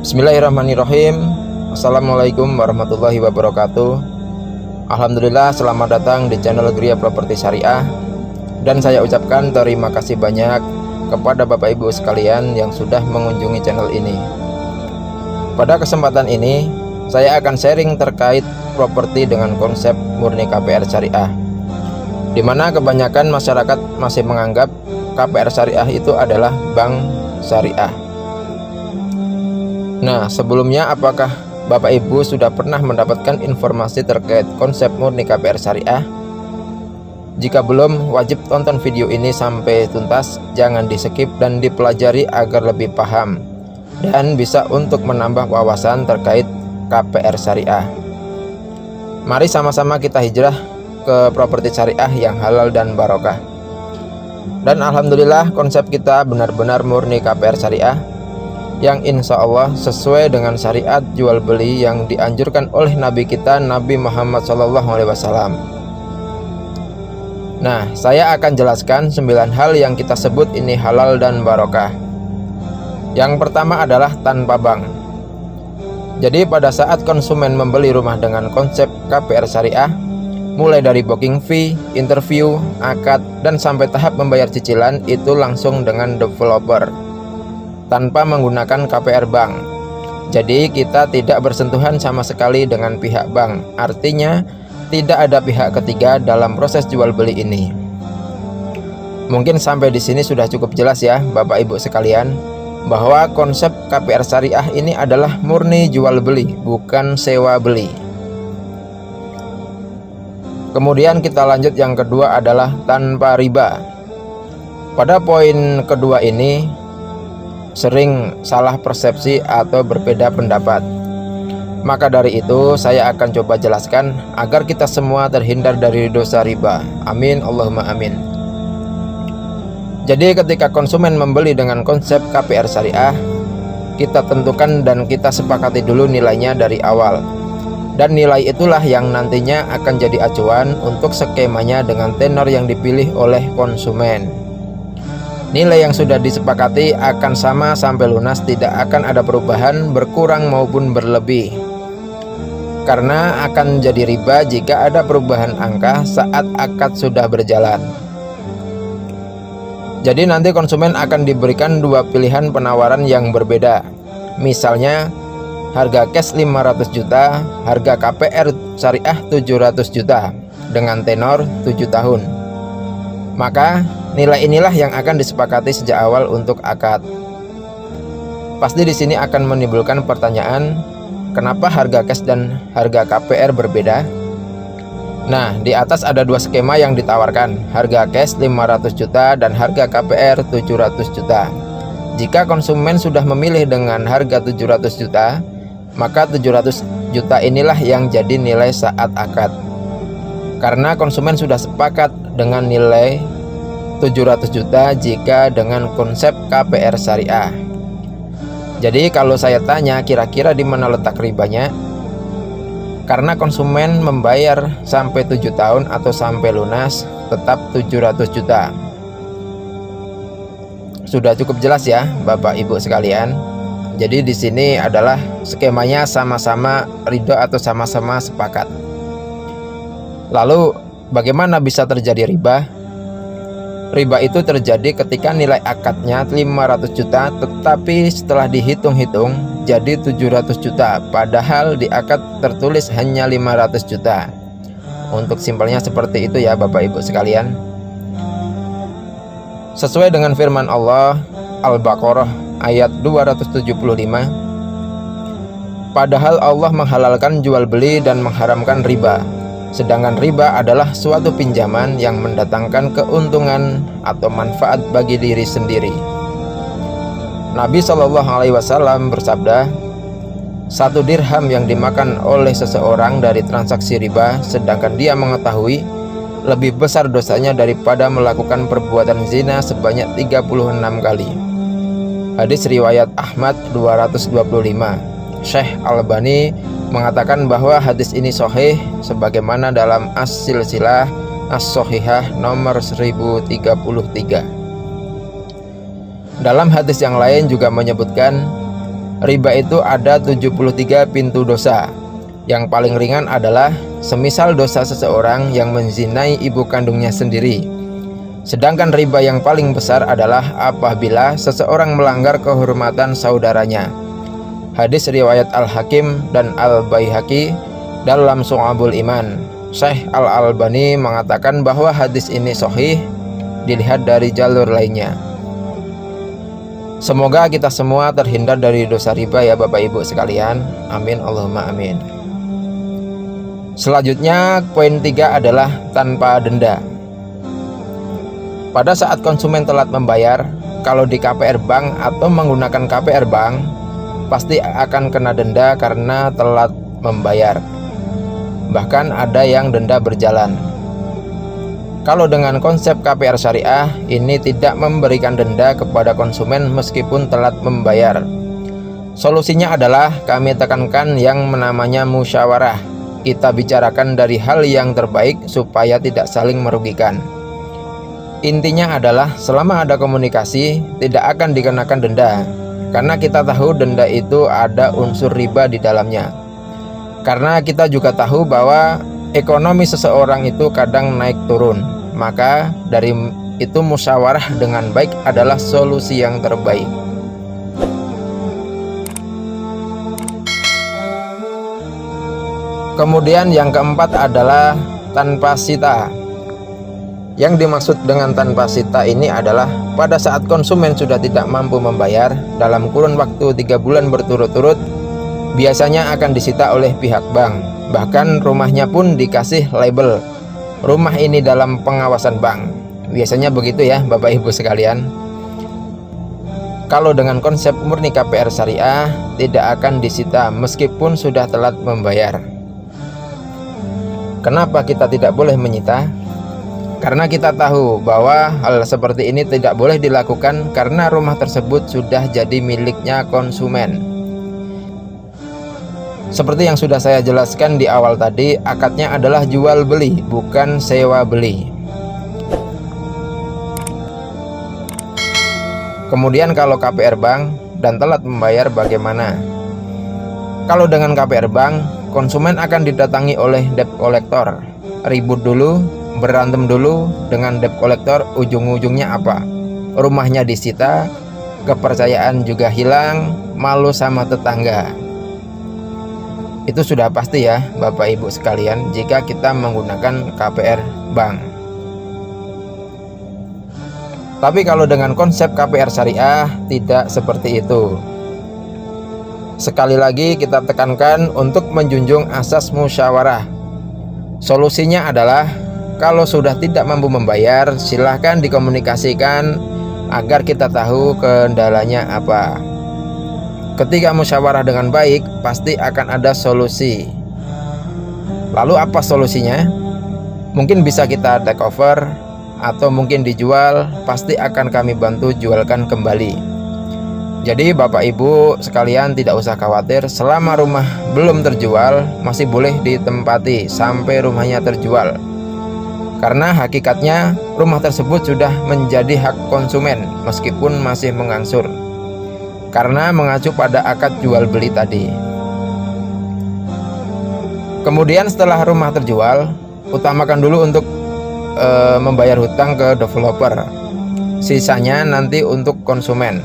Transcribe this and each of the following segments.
Bismillahirrahmanirrahim. Assalamualaikum warahmatullahi wabarakatuh. Alhamdulillah, selamat datang di channel Gria Properti Syariah. Dan saya ucapkan terima kasih banyak kepada Bapak Ibu sekalian yang sudah mengunjungi channel ini. Pada kesempatan ini, saya akan sharing terkait properti dengan konsep murni KPR Syariah, di mana kebanyakan masyarakat masih menganggap KPR Syariah itu adalah bank syariah. Nah, sebelumnya apakah Bapak Ibu sudah pernah mendapatkan informasi terkait konsep murni KPR Syariah? Jika belum, wajib tonton video ini sampai tuntas, jangan di skip dan dipelajari agar lebih paham dan bisa untuk menambah wawasan terkait KPR Syariah. Mari sama-sama kita hijrah ke properti syariah yang halal dan barokah. Dan alhamdulillah, konsep kita benar-benar murni KPR Syariah, yang insya Allah sesuai dengan syariat jual beli yang dianjurkan oleh Nabi kita, Nabi Muhammad SAW. Nah, saya akan jelaskan 9 hal yang kita sebut ini halal dan barokah. Yang pertama adalah tanpa bank. Jadi pada saat konsumen membeli rumah dengan konsep KPR Syariah, mulai dari booking fee, interview, akad, dan sampai tahap membayar cicilan itu langsung dengan developer, tanpa menggunakan KPR bank. Jadi kita tidak bersentuhan sama sekali dengan pihak bank. Artinya tidak ada pihak ketiga dalam proses jual beli ini. Mungkin sampai di sini sudah cukup jelas ya Bapak Ibu sekalian, bahwa konsep KPR Syariah ini adalah murni jual beli, bukan sewa beli. Kemudian kita lanjut, yang kedua adalah tanpa riba. Pada poin kedua ini sering salah persepsi atau berbeda pendapat. Maka dari itu saya akan coba jelaskan agar kita semua terhindar dari dosa riba. Amin, Allahumma amin. Jadi ketika konsumen membeli dengan konsep KPR Syariah, kita tentukan dan kita sepakati dulu nilainya dari awal. Dan nilai itulah yang nantinya akan jadi acuan untuk skemanya dengan tenor yang dipilih oleh konsumen. Nilai yang sudah disepakati akan sama sampai lunas, tidak akan ada perubahan berkurang maupun berlebih. Karena akan jadi riba jika ada perubahan angka saat akad sudah berjalan. Jadi nanti konsumen akan diberikan dua pilihan penawaran yang berbeda. Misalnya harga cash 500 juta, harga KPR Syariah 700 juta dengan tenor 7 tahun. Maka nilai inilah yang akan disepakati sejak awal untuk akad. Pasti di sini akan menimbulkan pertanyaan, kenapa harga cash dan harga KPR berbeda? Nah, di atas ada dua skema yang ditawarkan, harga cash 500 juta dan harga KPR 700 juta. Jika konsumen sudah memilih dengan harga 700 juta, maka 700 juta inilah yang jadi nilai saat akad. Karena konsumen sudah sepakat dengan nilai 700 juta jika dengan konsep KPR Syariah. Jadi kalau saya tanya kira-kira di mana letak ribanya? Karena konsumen membayar sampai 7 tahun atau sampai lunas tetap 700 juta. Sudah cukup jelas ya Bapak Ibu sekalian. Jadi di sini adalah skemanya sama-sama ridho atau sama-sama sepakat. Lalu bagaimana bisa terjadi riba? Riba itu terjadi ketika nilai akadnya 500 juta tetapi setelah dihitung-hitung jadi 700 juta, padahal di akad tertulis hanya 500 juta. Untuk simpelnya seperti itu ya Bapak Ibu sekalian. Sesuai dengan firman Allah Al-Baqarah ayat 275, padahal Allah menghalalkan jual beli dan mengharamkan riba. Sedangkan riba adalah suatu pinjaman yang mendatangkan keuntungan atau manfaat bagi diri sendiri. Nabi SAW bersabda, 1 dirham yang dimakan oleh seseorang dari transaksi riba, sedangkan dia mengetahui, lebih besar dosanya daripada melakukan perbuatan zina sebanyak 36 kali. Hadis riwayat Ahmad 225. Syekh Albani mengatakan bahwa hadis ini sahih sebagaimana dalam As-Silsilah As-Sahihah nomor 1033. Dalam hadis yang lain juga menyebutkan riba itu ada 73 pintu dosa. Yang paling ringan adalah semisal dosa seseorang yang menzinai ibu kandungnya sendiri. Sedangkan riba yang paling besar adalah apabila seseorang melanggar kehormatan saudaranya. Hadis riwayat Al-Hakim dan Al-Baihaqi dalam Syu'abul Iman. Syekh Al-Albani mengatakan bahwa hadis ini sahih dilihat dari jalur lainnya. Semoga kita semua terhindar dari dosa riba ya Bapak Ibu sekalian. Amin Allahumma amin. Selanjutnya poin 3 adalah tanpa denda. Pada saat konsumen telat membayar, kalau di KPR Bank atau menggunakan KPR Bank, pasti akan kena denda karena telat membayar. Bahkan ada yang denda berjalan. Kalau dengan konsep KPR syariah, ini tidak memberikan denda kepada konsumen meskipun telat membayar. Solusinya adalah kami tekankan yang namanya musyawarah. Kita bicarakan dari hal yang terbaik supaya tidak saling merugikan. Intinya adalah selama ada komunikasi tidak akan dikenakan denda, karena kita tahu denda itu ada unsur riba di dalamnya. Karena kita juga tahu bahwa ekonomi seseorang itu kadang naik turun, maka dari itu musyawarah dengan baik adalah solusi yang terbaik. Kemudian yang keempat adalah tanpa sita. Yang dimaksud dengan tanpa sita ini adalah pada saat konsumen sudah tidak mampu membayar dalam kurun waktu 3 bulan berturut-turut, biasanya akan disita oleh pihak bank. Bahkan rumahnya pun dikasih label rumah ini dalam pengawasan bank. Biasanya begitu ya Bapak Ibu sekalian. Kalau dengan konsep murni KPR syariah, tidak akan disita meskipun sudah telat membayar. Kenapa kita tidak boleh menyita? Karena kita tahu bahwa hal seperti ini tidak boleh dilakukan karena rumah tersebut sudah jadi miliknya konsumen. Seperti yang sudah saya jelaskan di awal tadi, akadnya adalah jual beli, bukan sewa beli. Kemudian kalau KPR Bank dan telat membayar bagaimana? Kalau dengan KPR Bank, konsumen akan didatangi oleh debt collector. Ribut dulu, berantem dulu dengan debt collector, ujung-ujungnya apa? Rumahnya disita, kepercayaan juga hilang, malu sama tetangga. Itu sudah pasti ya Bapak Ibu sekalian jika kita menggunakan KPR Bank. Tapi kalau dengan konsep KPR syariah tidak seperti itu. Sekali lagi kita tekankan untuk menjunjung asas musyawarah. Solusinya adalah kalau sudah tidak mampu membayar, silahkan dikomunikasikan agar kita tahu kendalanya apa. Ketika musyawarah dengan baik, pasti akan ada solusi. Lalu apa solusinya? Mungkin bisa kita take over atau mungkin dijual, pasti akan kami bantu jualkan kembali. Jadi Bapak Ibu sekalian tidak usah khawatir, selama rumah belum terjual masih boleh ditempati sampai rumahnya terjual. Karena hakikatnya rumah tersebut sudah menjadi hak konsumen meskipun masih mengangsur. Karena mengacu pada akad jual beli tadi. Kemudian setelah rumah terjual, utamakan dulu untuk membayar hutang ke developer. Sisanya nanti untuk konsumen.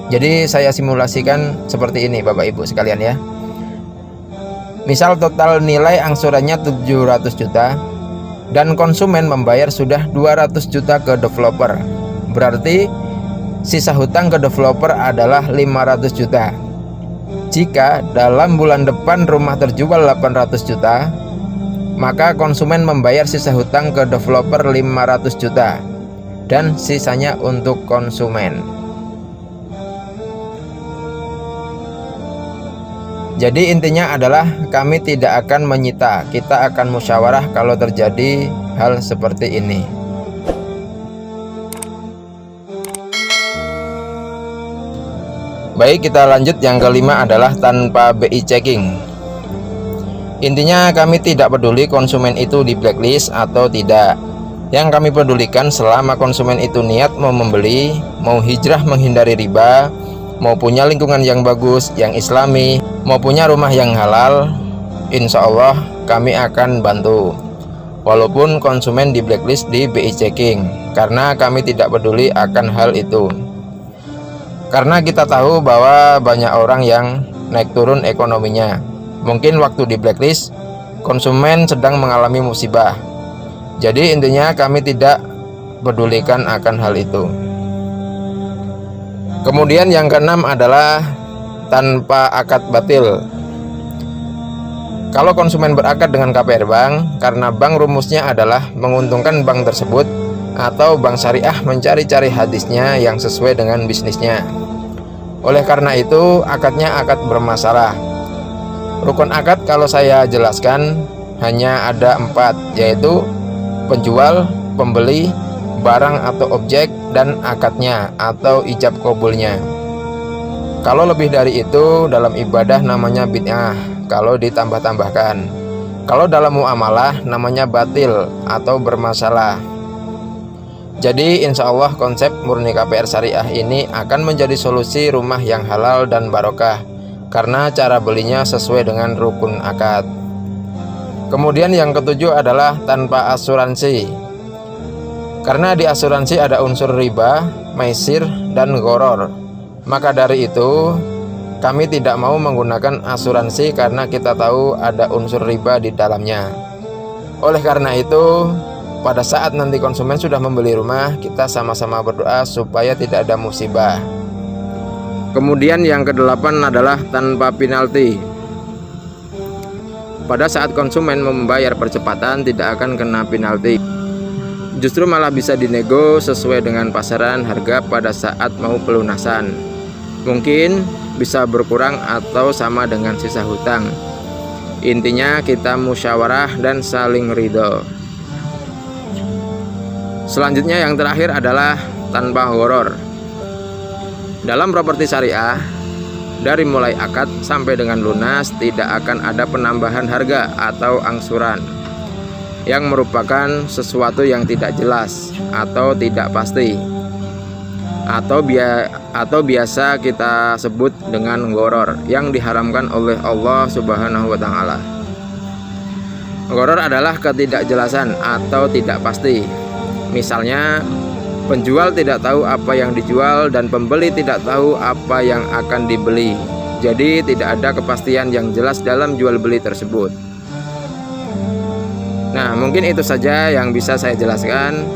Jadi saya simulasikan seperti ini Bapak Ibu sekalian ya. Misal total nilai angsurannya 700 juta dan konsumen membayar sudah 200 juta ke developer. Berarti sisa hutang ke developer adalah 500 juta. Jika dalam bulan depan rumah terjual 800 juta, maka konsumen membayar sisa hutang ke developer 500 juta dan sisanya untuk konsumen. Jadi intinya adalah kami tidak akan menyita, kita akan musyawarah kalau terjadi hal seperti ini. Baik, kita lanjut. Yang kelima adalah tanpa BI checking. Intinya kami tidak peduli konsumen itu di blacklist atau tidak. Yang kami pedulikan selama konsumen itu niat mau membeli, mau hijrah menghindari riba, mau punya lingkungan yang bagus, yang islami, mau punya rumah yang halal, insya Allah kami akan bantu. Walaupun konsumen di blacklist di BI Checking, karena kami tidak peduli akan hal itu. Karena kita tahu bahwa banyak orang yang naik turun ekonominya. Mungkin waktu di blacklist, konsumen sedang mengalami musibah. Jadi intinya kami tidak pedulikan akan hal itu. Kemudian yang keenam adalah tanpa akad batil. Kalau konsumen berakad dengan KPR bank, karena bank rumusnya adalah menguntungkan bank tersebut, atau bank syariah mencari-cari hadisnya yang sesuai dengan bisnisnya. Oleh karena itu akadnya akad bermasalah. Rukun akad kalau saya jelaskan hanya ada 4, yaitu penjual, pembeli, barang atau objek, dan akadnya atau ijab qabulnya. Kalau lebih dari itu dalam ibadah namanya bid'ah kalau ditambah-tambahkan. Kalau dalam muamalah namanya batil atau bermasalah. Jadi insya Allah konsep murni KPR syariah ini akan menjadi solusi rumah yang halal dan barokah, karena cara belinya sesuai dengan rukun akad. Kemudian yang ketujuh adalah tanpa asuransi. Karena di asuransi ada unsur riba, maisir, dan gharar. Maka dari itu kami tidak mau menggunakan asuransi karena kita tahu ada unsur riba di dalamnya. Oleh karena itu pada saat nanti konsumen sudah membeli rumah, kita sama-sama berdoa supaya tidak ada musibah. Kemudian yang kedelapan adalah tanpa penalti. Pada saat konsumen membayar percepatan tidak akan kena penalti. Justru malah bisa dinego sesuai dengan pasaran harga pada saat mau pelunasan. Mungkin bisa berkurang atau sama dengan sisa hutang. Intinya kita musyawarah dan saling ridho. Selanjutnya yang terakhir adalah tanpa horor. Dalam properti syariah, dari mulai akad sampai dengan lunas tidak akan ada penambahan harga atau angsuran, yang merupakan sesuatu yang tidak jelas atau tidak pasti, atau biasa kita sebut dengan gharar, yang diharamkan oleh Allah Subhanahu wa taala. Gharar adalah ketidakjelasan atau tidak pasti. Misalnya, penjual tidak tahu apa yang dijual dan pembeli tidak tahu apa yang akan dibeli. Jadi tidak ada kepastian yang jelas dalam jual beli tersebut. Nah, mungkin itu saja yang bisa saya jelaskan.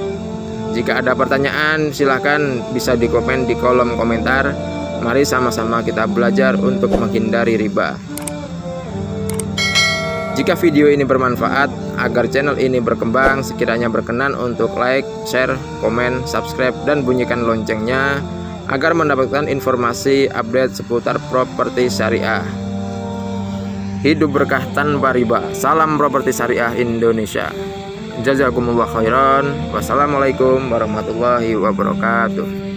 Jika ada pertanyaan, silahkan bisa dikomen di kolom komentar. Mari sama-sama kita belajar untuk menghindari riba. Jika video ini bermanfaat, agar channel ini berkembang, sekiranya berkenan untuk like, share, komen, subscribe, dan bunyikan loncengnya agar mendapatkan informasi update seputar properti syariah. Hidup berkah tanpa riba. Salam properti syariah Indonesia. Jazakumullah khairan. Wassalamualaikum warahmatullahi wabarakatuh.